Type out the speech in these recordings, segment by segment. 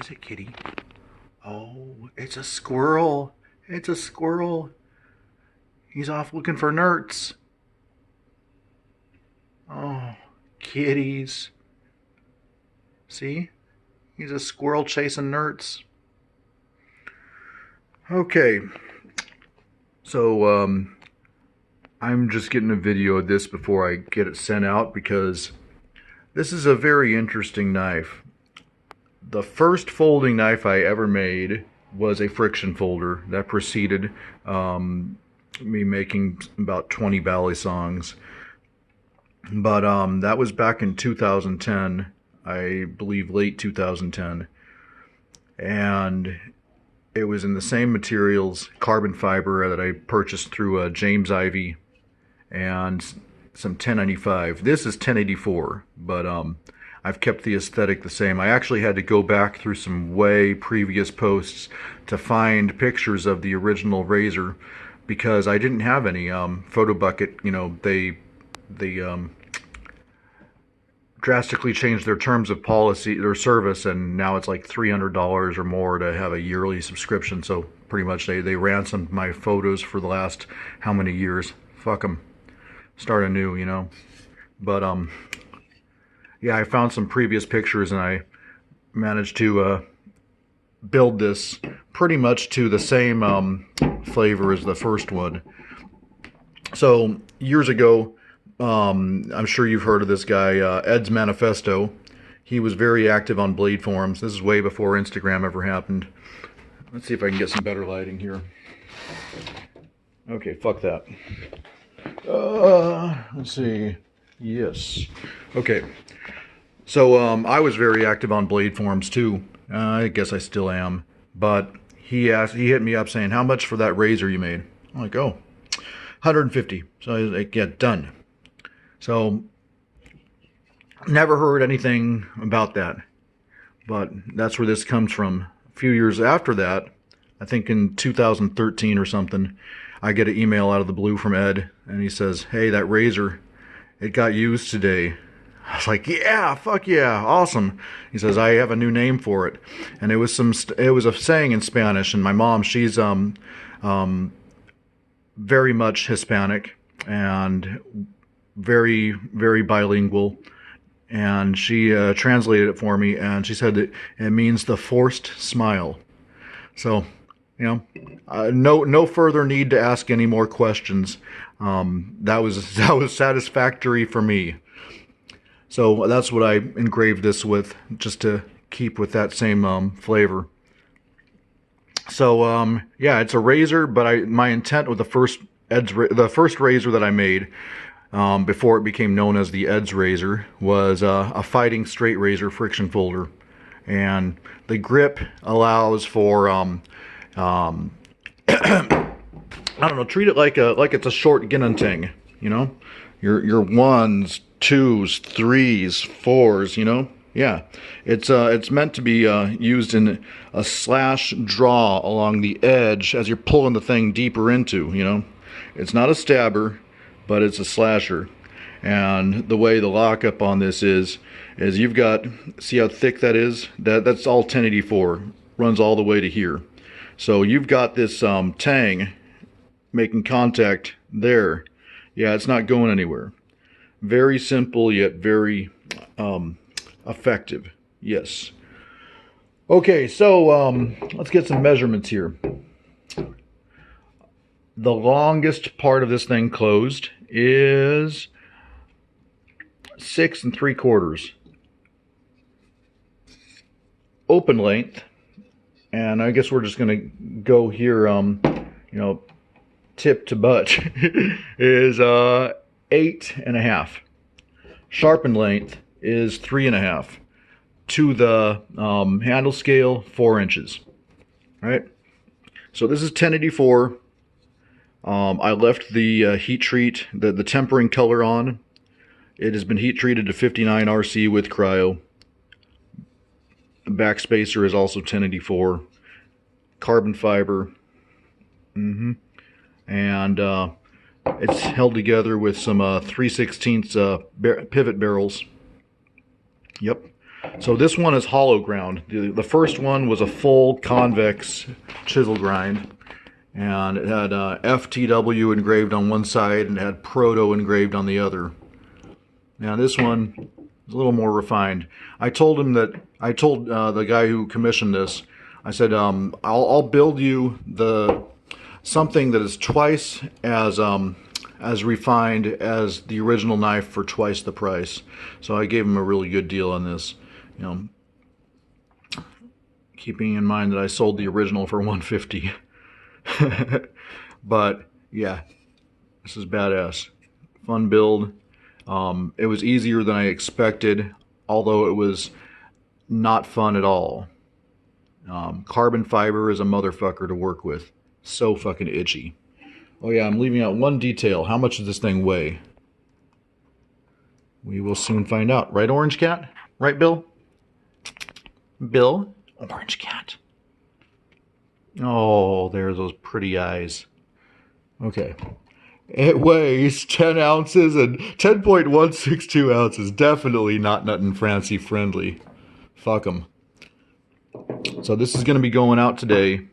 is it, kitty? Oh, it's a squirrel. It's a squirrel. He's off looking for nerds. Oh, kitties. See? He's a squirrel chasing nerds. Okay. So, I'm just getting a video of this before I get it sent out because this is a very interesting knife. The first folding knife I ever made was a friction folder that preceded me making about 20 Balisongs. But that was back in 2010, I believe late 2010. And it was in the same materials, carbon fiber, that I purchased through James Ivy and some 1095. This is 1084, but I've kept the aesthetic the same. I actually had to go back through some way previous posts to find pictures of the original razor because I didn't have any. Photo Bucket, you know, they drastically changed their terms of policy, their service, and now it's like $300 or more to have a yearly subscription. So pretty much they ransomed my photos for the last how many years. Fuck them. Start anew, you know. But yeah, I found some previous pictures and I managed to build this pretty much to the same flavor as the first one. So years ago, I'm sure you've heard of this guy, Ed's Manifesto. He was very active on blade forums. This is way before Instagram ever happened. Let's see if I can get some better lighting here. Okay, fuck that. Let's see. Yes. Okay. So I was very active on blade forums too. I guess I still am. But he hit me up saying, "How much for that razor you made?" I'm like, "Oh, 150." So I was like, "Yeah, done." So never heard anything about that. But that's where this comes from. A few years after that, I think in 2013 or something, I get an email out of the blue from Ed, and he says, "Hey, that razor, it got used today." I was like, "Yeah, fuck yeah, awesome." He says, "I have a new name for it," and it was a saying in Spanish. And my mom, she's very much Hispanic and very very bilingual, and she translated it for me, and she said that it means the forced smile. So, you know, no further need to ask any more questions. That was satisfactory for me. So that's what I engraved this with, just to keep with that same flavor. So yeah, it's a razor, but my intent with the first razor that I made before it became known as the Ed's razor was a fighting straight razor friction folder, and the grip allows for I don't know, treat it like it's a short Ginantang, you know, your ones, twos, threes, fours, you know. Yeah, it's meant to be used in a slash draw along the edge as you're pulling the thing deeper into, you know. It's not a stabber, but it's a slasher. And the way the lockup on this is you've got, see how thick that is? That's all 1084, runs all the way to here. So you've got this tang making contact there. Yeah, it's not going anywhere. Very simple yet very effective. Yes. Okay, so let's get some measurements here. The longest part of this thing closed is 6 3/4. Open length, and I guess we're just gonna go here, you know, tip to butt, is 8 1/2. Sharpened length is 3 1/2. To the handle scale, 4 inches. All right. So this is 1084. I left the heat treat, the tempering color on. It has been heat treated to 59 RC with cryo. The back spacer is also 1084. Carbon fiber. And it's held together with some 3/16 pivot barrels. Yep. So this one is hollow ground. The first one was a full convex chisel grind, and it had FTW engraved on one side and it had Proto engraved on the other. Now this one is a little more refined. I told the guy who commissioned this, I said, I'll build you something that is twice as refined as the original knife for twice the price. So I gave him a really good deal on this. You know, keeping in mind that I sold the original for $150. But yeah, this is badass. Fun build. It was easier than I expected, although it was not fun at all. Carbon fiber is a motherfucker to work with. So fucking itchy. Oh yeah, I'm leaving out one detail. How much does this thing weigh? We will soon find out. Right, Orange Cat? Right, Bill? Bill? Orange Cat. Oh, there's those pretty eyes. Okay. It weighs 10 ounces and 10.162 ounces. Definitely not nothing fancy friendly. Fuck 'em. So this is going to be going out today.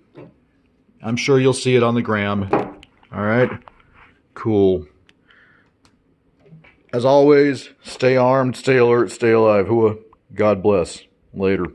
I'm sure you'll see it on the gram. Alright? Cool. As always, stay armed, stay alert, stay alive. Hua. God bless. Later.